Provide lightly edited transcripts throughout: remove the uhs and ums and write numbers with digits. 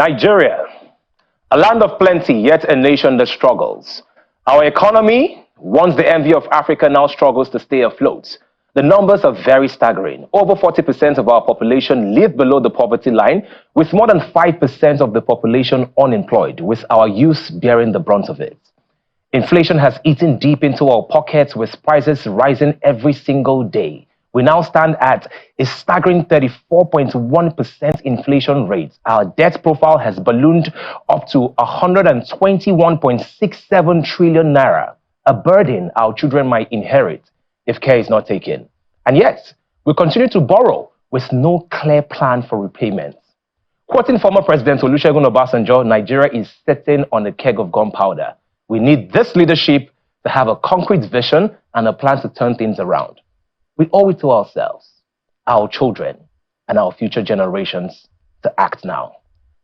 Nigeria, a land of plenty, yet a nation that struggles. Our economy, once the envy of Africa, now struggles to stay afloat. The numbers are very staggering. Over 40% of our population live below the poverty line, with more than 5% of the population unemployed, with our youth bearing the brunt of it. Inflation has eaten deep into our pockets, with prices rising every single day. We now stand at a staggering 34.1% inflation rate. Our debt profile has ballooned up to 121.67 trillion naira, a burden our children might inherit if care is not taken. And yet, we continue to borrow with no clear plan for repayment. Quoting former President Olusegun Obasanjo, Nigeria is sitting on a keg of gunpowder. We need this leadership to have a concrete vision and a plan to turn things around. We owe it to ourselves, our children, and our future generations to act now.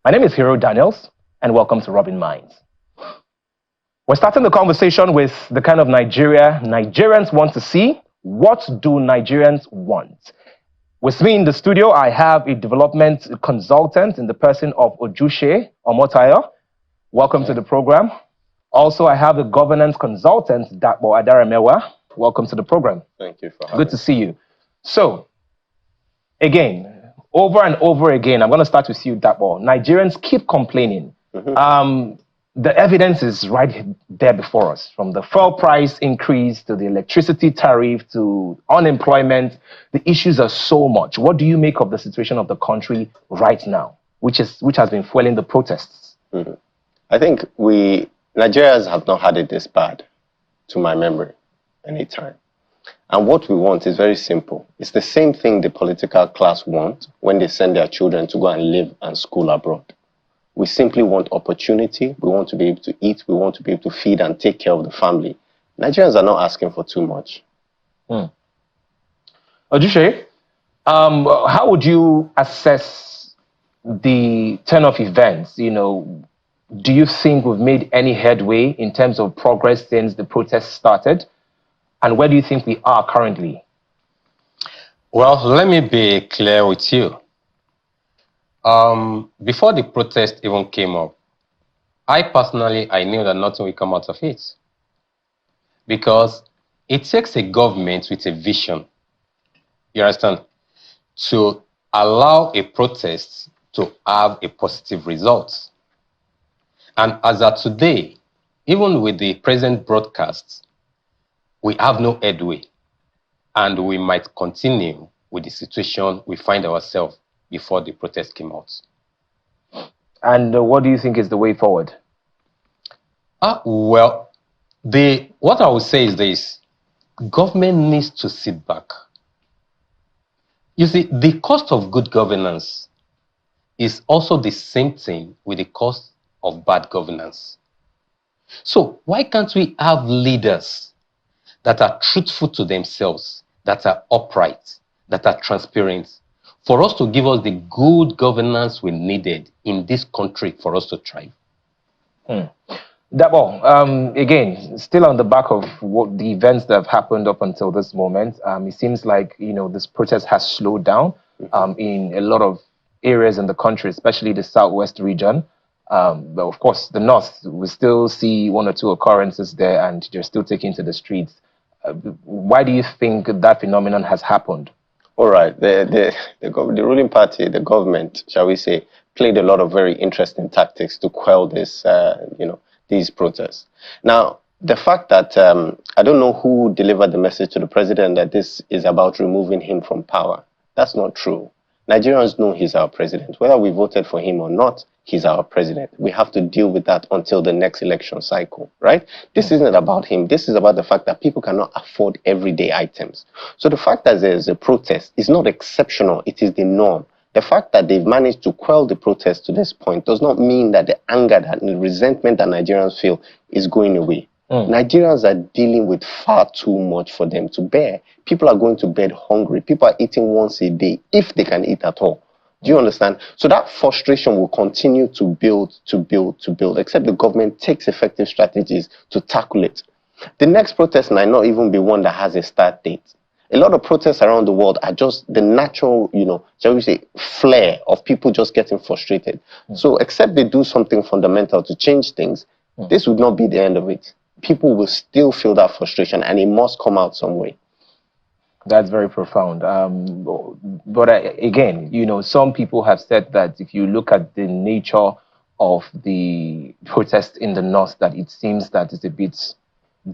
My name is Hero Daniels, and welcome to Robin Minds. We're starting the conversation with the kind of Nigeria Nigerians want to see. What do Nigerians want? With me in the studio, I have a development consultant in the person of Ojuse Omotayo. Welcome to the program. Also, I have a governance consultant, Dapo Adaramewa. Welcome to the program. Thank you for having me. Good to see you. So, again, over and over again, I'm going to start with you, Dapo. Nigerians keep complaining. The evidence is right there before us, from the fuel price increase to the electricity tariff to unemployment. The issues are so much. What do you make of the situation of the country right now, which has been fueling the protests? I think Nigerians have not had it this bad, to my memory, anytime. And what we want is very simple. It's the same thing the political class want when they send their children to go and live and school abroad. We simply want opportunity. We want to be able to eat. We want to be able to feed and take care of the family. Nigerians are not asking for too much. Ojuse, how would you assess the turn of events? Do you think we've made any headway in terms of progress since the protests started? And where do you think we are currently? Well, let me be clear with you. Before the protest even came up, I knew that nothing will come out of it. Because it takes a government with a vision, you understand, to allow a protest to have a positive result. And as of today, even with the present broadcasts, we have no headway. And we might continue with the situation we find ourselves before the protest came out. And what do you think is the way forward? Well, what I would say is this. Government needs to sit back. You see, the cost of good governance is also the same thing with the cost of bad governance. So why can't we have leaders that are truthful to themselves, that are upright, that are transparent, for us to give us the good governance we needed in this country for us to thrive? Dapo, again, still on the back of what the events that have happened up until this moment, it seems like this protest has slowed down in a lot of areas in the country, especially the southwest region. But of course, the north, we still see one or two occurrences there, and they're still taking to the streets. Why do you think that phenomenon has happened? All right, the ruling party, the government, shall we say, played a lot of very interesting tactics to quell this, these protests. Now, the fact that I don't know who delivered the message to the president that this is about removing him from power. That's not true. Nigerians know he's our president. Whether we voted for him or not, he's our president. We have to deal with that until the next election cycle, right? This isn't about him. This is about the fact that people cannot afford everyday items. So the fact that there's a protest is not exceptional. It is the norm. The fact that they've managed to quell the protest to this point does not mean that the anger and the resentment that Nigerians feel is going away. Nigerians are dealing with far too much for them to bear. People are going to bed hungry. People are eating once a day, if they can eat at all. Do you understand? So that frustration will continue to build, except the government takes effective strategies to tackle it. The next protest might not even be one that has a start date. A lot of protests around the world are just the natural, shall we say, flare of people just getting frustrated. So except they do something fundamental to change things, this would not be the end of it. People will still feel that frustration, and it must come out some way. That's very profound. But again, some people have said that if you look at the nature of the protest in the north, that it seems that it's a bit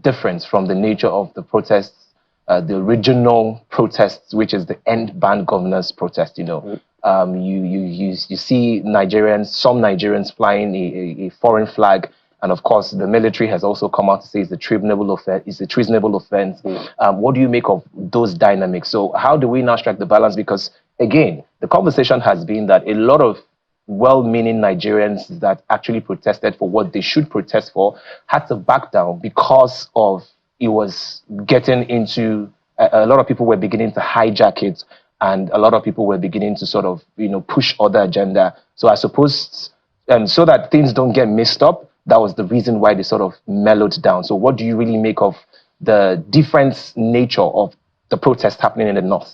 different from the nature of the protests, the original protests, which is the end ban governance protest. You see Nigerians, some Nigerians flying a foreign flag. And of course, the military has also come out to say it's a treasonable offense. It's a treasonable offense. What do you make of those dynamics? So how do we now strike the balance? Because again, the conversation has been that a lot of well-meaning Nigerians that actually protested for what they should protest for had to back down because of it was getting into a lot of people were beginning to hijack it, and a lot of people were beginning to sort of push other agenda. So I suppose so that things don't get mixed up, that was the reason why they sort of mellowed down. So what do you really make of the different nature of the protest happening in the north?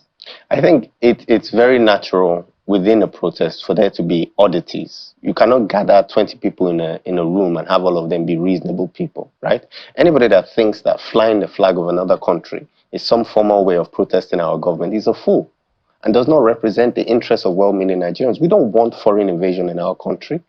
I think it's very natural within a protest for there to be oddities. You cannot gather 20 people in a room and have all of them be reasonable people, right? Anybody that thinks that flying the flag of another country is some formal way of protesting our government is a fool and does not represent the interests of well-meaning Nigerians. We don't want foreign invasion in our country.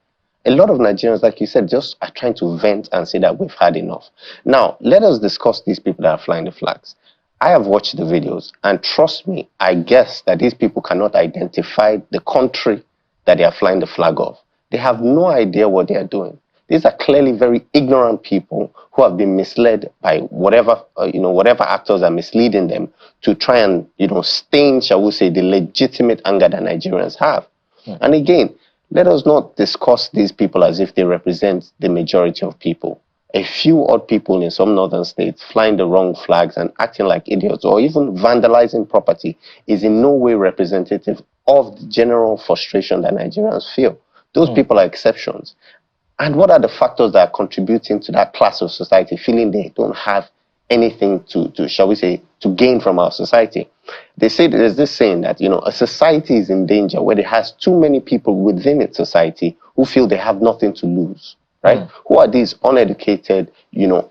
A lot of Nigerians, like you said, just are trying to vent and say that we've had enough. Now, let us discuss these people that are flying the flags. I have watched the videos, and trust me, I guess that these people cannot identify the country that they are flying the flag of. They have no idea what they are doing. These are clearly very ignorant people who have been misled by whatever actors are misleading them to try and, stain, shall we say, the legitimate anger that Nigerians have. And again, let us not discuss these people as if they represent the majority of people. A few odd people in some northern states flying the wrong flags and acting like idiots or even vandalizing property is in no way representative of the general frustration that Nigerians feel. Those people are exceptions. And what are the factors that are contributing to that class of society feeling they don't have anything to shall we say, to gain from our society? They say there's this saying that, a society is in danger when it has too many people within its society who feel they have nothing to lose, right? Who are these uneducated,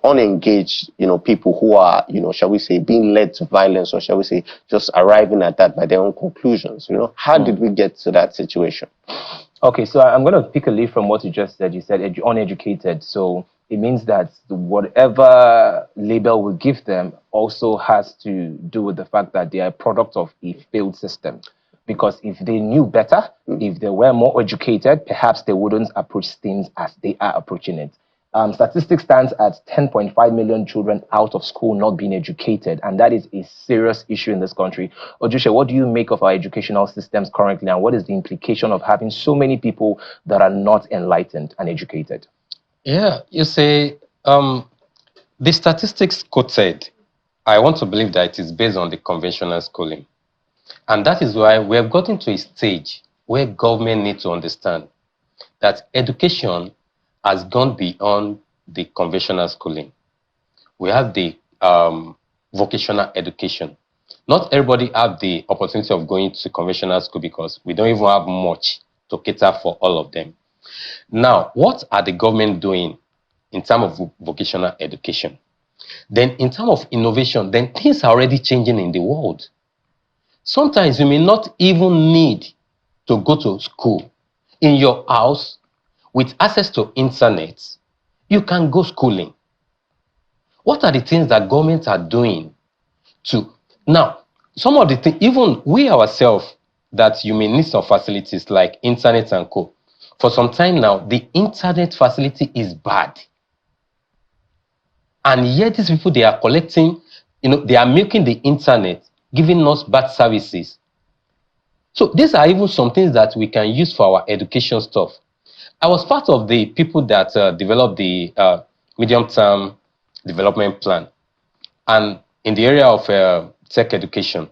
unengaged, people who are, shall we say, being led to violence, or shall we say, just arriving at that by their own conclusions? How did we get to that situation? Okay, so I'm going to pick a leaf from what you just said. You said uneducated. So it means that whatever label we give them also has to do with the fact that they are a product of a failed system. Because if they knew better, if they were more educated, perhaps they wouldn't approach things as they are approaching it. Statistics stands at 10.5 million children out of school not being educated, and that is a serious issue in this country. Ojushe, what do you make of our educational systems currently, and what is the implication of having so many people that are not enlightened and educated? Yeah, you say the statistics quoted, I want to believe that it is based on the conventional schooling. And that is why we have gotten to a stage where government needs to understand that education has gone beyond the conventional schooling. We have the vocational education. Not everybody have the opportunity of going to conventional school because we don't even have much to cater for all of them. Now, what are the government doing in terms of vocational education? Then in terms of innovation, then things are already changing in the world. Sometimes you may not even need to go to school. In your house, with access to internet, you can go schooling. What are the things that governments are doing to... Now, some of the things, even we ourselves, that you may need some facilities like internet and co. For some time now, the internet facility is bad. And yet these people, they are collecting, they are milking the internet, giving us bad services. So these are even some things that we can use for our education stuff. I was part of the people that developed the medium-term development plan. And in the area of tech education,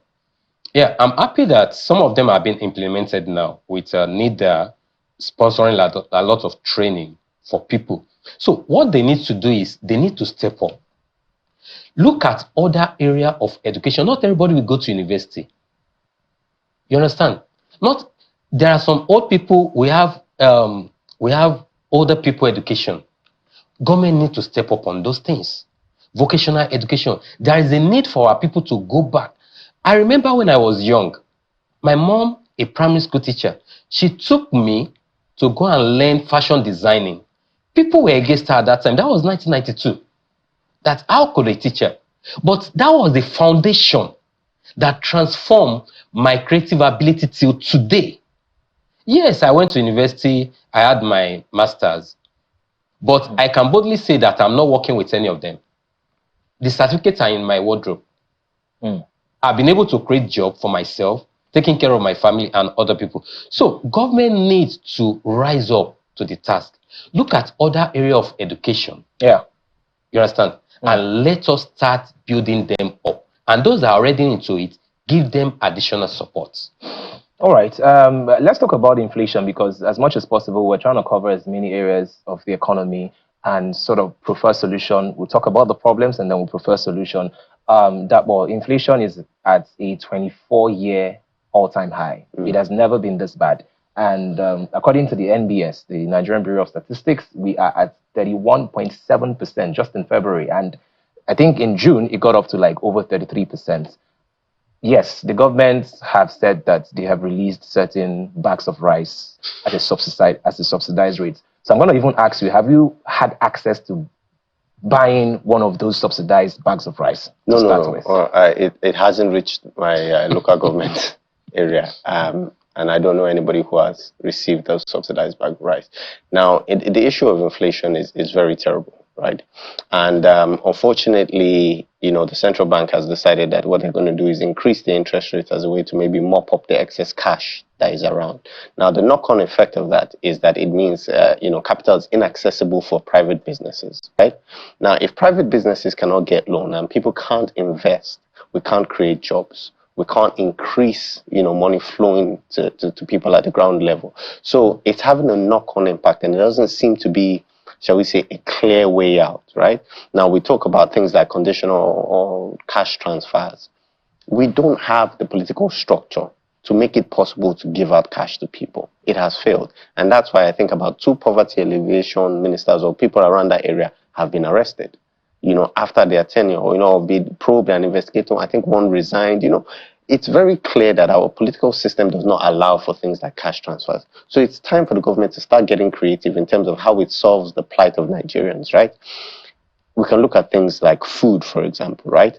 yeah, I'm happy that some of them are being implemented now with NIDA sponsoring a lot of training for people. So what they need to do is they need to step up. Look at other area of education. Not everybody will go to university. You understand? Not there are some old people. We have older people education. Government need to step up on those things. Vocational education. There is a need for our people to go back. I remember when I was young, my mom, a primary school teacher, she took me to go and learn fashion designing. People were against her at that time. That was 1992. That how could a teacher? But that was the foundation that transformed my creative ability till today. Yes, I went to university, I had my master's, but I can boldly say that I'm not working with any of them. The certificates are in my wardrobe. I've been able to create job for myself, taking care of my family and other people. So government needs to rise up to the task. Look at other area of education. Yeah. You understand? And let us start building them up. And those that are already into it, give them additional support. All right. Let's talk about inflation, because as much as possible, we're trying to cover as many areas of the economy and sort of prefer solution. We'll talk about the problems and then we'll prefer solution. Inflation is at a 24-year all-time high. It has never been this bad. And according to the NBS, the Nigerian Bureau of Statistics, we are at 31.7% just in February. And I think in June, it got up to like over 33%. Yes, the governments have said that they have released certain bags of rice at a subsidized rate. So I'm going to even ask you, have you had access to buying one of those subsidized bags of rice? No. It hasn't reached my local government area. And I don't know anybody who has received those subsidized bag of rice. Now, the issue of inflation is very terrible, right? And unfortunately, the central bank has decided that what they're going to do is increase the interest rate as a way to maybe mop up the excess cash that is around. Now, the knock-on effect of that is that it means, capital is inaccessible for private businesses, right? Now, if private businesses cannot get loan and people can't invest, we can't create jobs. We can't increase, money flowing to people at the ground level. So it's having a knock-on impact, and it doesn't seem to be, shall we say, a clear way out, right? Now, we talk about things like conditional or cash transfers. We don't have the political structure to make it possible to give out cash to people. It has failed. And that's why I think about 2 poverty alleviation ministers or people around that area have been arrested. After their tenure, being probed and investigated. I think one resigned. It's very clear that our political system does not allow for things like cash transfers. So it's time for the government to start getting creative in terms of how it solves the plight of Nigerians, right? We can look at things like food, for example, right?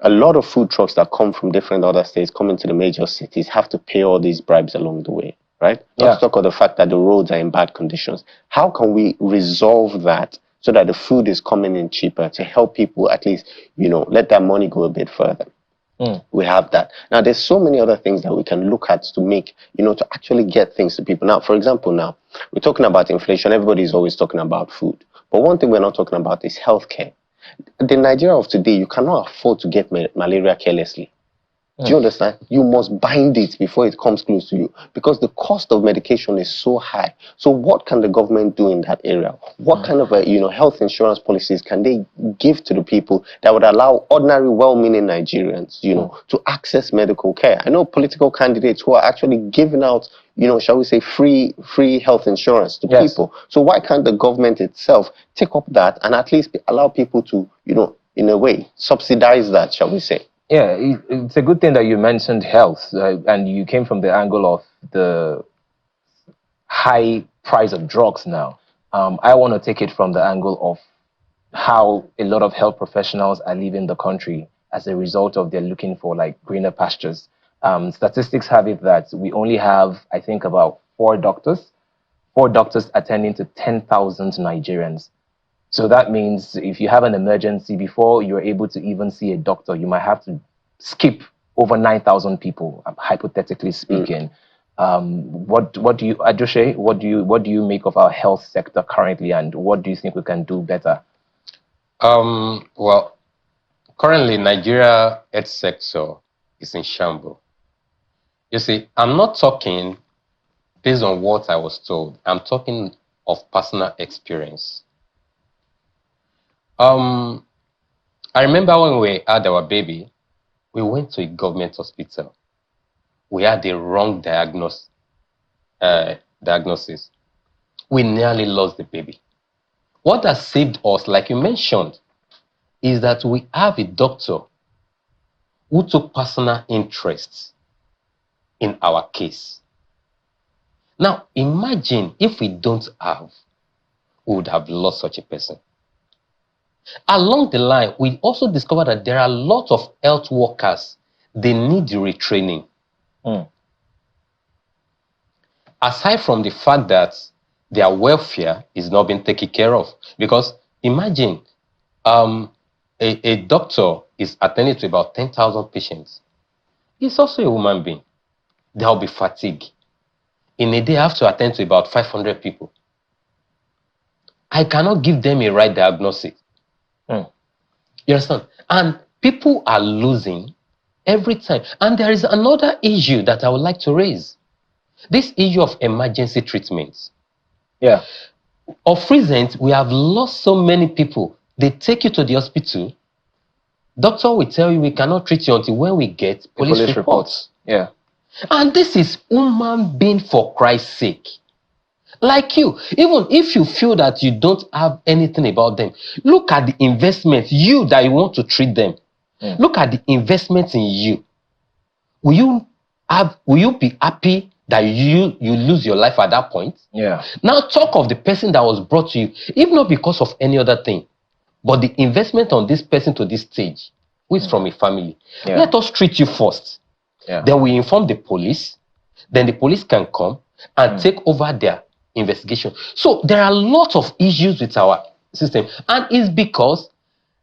A lot of food trucks that come from different other states come into the major cities have to pay all these bribes along the way, right? Let's talk about the fact that the roads are in bad conditions. How can we resolve that so that the food is coming in cheaper to help people at least, let that money go a bit further? We have that. Now, there's so many other things that we can look at to make, to actually get things to people. Now, for example, we're talking about inflation. Everybody's always talking about food. But one thing we're not talking about is healthcare. The Nigeria of today, you cannot afford to get malaria carelessly. Do you understand? You must bind it before it comes close to you, because the cost of medication is so high. So what can the government do in that area? What kind of health insurance policies can they give to the people that would allow ordinary, well-meaning Nigerians, to access medical care? I know political candidates who are actually giving out, shall we say, free health insurance to people. So why can't the government itself take up that and at least allow people to, in a way, subsidize that, shall we say? Yeah, it's a good thing that you mentioned health, and you came from the angle of the high price of drugs now. I want to take it from the angle of how a lot of health professionals are leaving the country as a result of they're looking for like greener pastures. Statistics have it that we only have, I think, about 4 doctors attending to 10,000 Nigerians. So that means if you have an emergency, before you're able to even see a doctor, you might have to skip over 9,000 people, hypothetically speaking. What do you, Adjoshe, what do you make of our health sector currently, and what do you think we can do better? Well, currently Nigeria health sector is in shambles. You see, I'm not talking based on what I was told. I'm talking of personal experience. I remember when we had our baby, we went to a government hospital. We had the wrong diagnosis. We nearly lost the baby. What has saved us, like you mentioned, is that we have a doctor who took personal interest in our case. Now, imagine if we don't have, we would have lost such a person. Along the line, we also discovered that there are a lot of health workers, they need retraining. Aside from the fact that their welfare is not being taken care of. Because imagine a doctor is attending to about 10,000 patients. He's also a human being. There will be fatigue. In a day, I have to attend to about 500 people. I cannot give them a right diagnosis. You understand? And people are losing every time. And there is another issue that I would like to raise. This issue of emergency treatments. Yeah. Of recent, we have lost so many people. They take you to the hospital. Doctor will tell you we cannot treat you until when we get police reports. Yeah. And this is human being, for Christ's sake. Like you, even if you feel that you don't have anything about them, look at the investment, you that you want to treat them. Look at the investment in you. Will you be happy that you lose your life at that point? Yeah. Now talk of the person that was brought to you, if not because of any other thing, but the investment on this person to this stage, who is from a family. Yeah. Let us treat you first. Yeah. Then we inform the police. Then the police can come and take over their investigation. So there are a lot of issues with our system, and it's because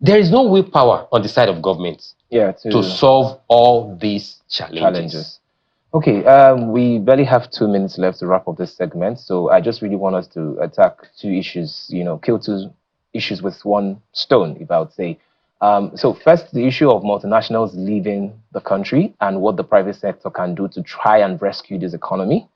there is no willpower on the side of government to solve all these challenges. Okay, we barely have 2 minutes left to wrap up this segment, so I just really want us to attack two issues, kill two issues with one stone, if I would say. So first, the issue of multinationals leaving the country and what the private sector can do to try and rescue this economy.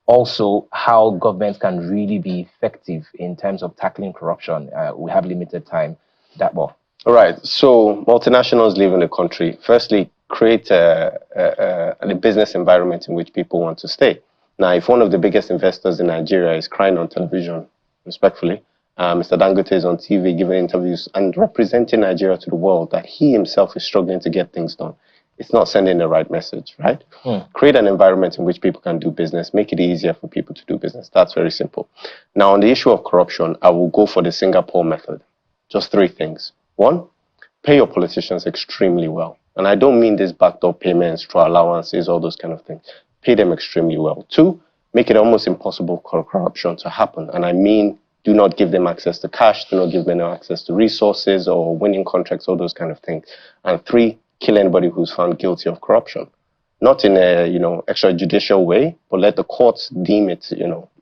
Also, how governments can really be effective in terms of tackling corruption. We have limited time. That more. All right. So multinationals leaving the country. Firstly, create a business environment in which people want to stay. Now, if one of the biggest investors in Nigeria is crying on television, respectfully, Mr. Dangote is on TV giving interviews and representing Nigeria to the world that he himself is struggling to get things done, it's not sending the right message, right? Create an environment in which people can do business, make it easier for people to do business. That's very simple. Now, on the issue of corruption, I will go for the Singapore method. Just 3 things. 1, pay your politicians extremely well. And I don't mean this backdoor payments, through allowances, all those kind of things. Pay them extremely well. 2, make it almost impossible for corruption to happen. And I mean, do not give them access to cash, do not give them access to resources or winning contracts, all those kind of things. And 3, kill anybody who's found guilty of corruption. Not in a, extrajudicial way, but let the courts deem it,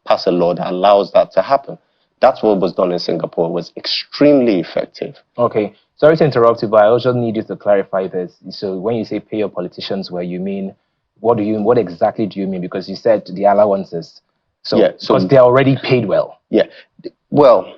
pass a law that allows that to happen. That's what was done in Singapore. It was extremely effective. Okay. Sorry to interrupt you, but I also need you to clarify this. So when you say pay your politicians well, you mean, what exactly do you mean? Because you said the allowances. So, because they're already paid well. Yeah. Well,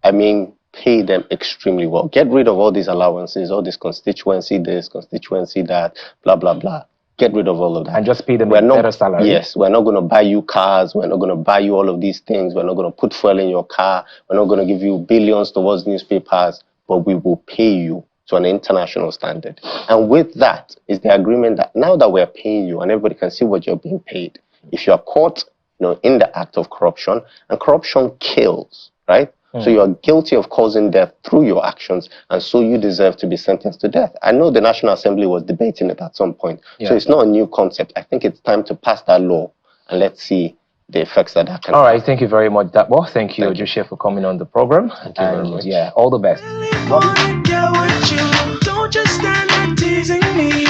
I mean, pay them extremely well. Get rid of all these allowances, all this constituency this, constituency that, blah, blah, blah. Get rid of all of that. And just pay them a better salary. Yes, we're not going to buy you cars. We're not going to buy you all of these things. We're not going to put fuel in your car. We're not going to give you billions towards newspapers, but we will pay you to an international standard. And with that is the agreement that now that we're paying you and everybody can see what you're being paid, if you're caught in the act of corruption, and corruption kills, right? So you are guilty of causing death through your actions, and so you deserve to be sentenced to death. I know the National Assembly was debating it at some point, so it's not a new concept. I think it's time to pass that law, and let's see the effects that can have. All right, thank you very much, Dapo. Thank you, Joshua, for coming on the program. Thank you very much. Yeah, all the best. Don't just stand there teasing me.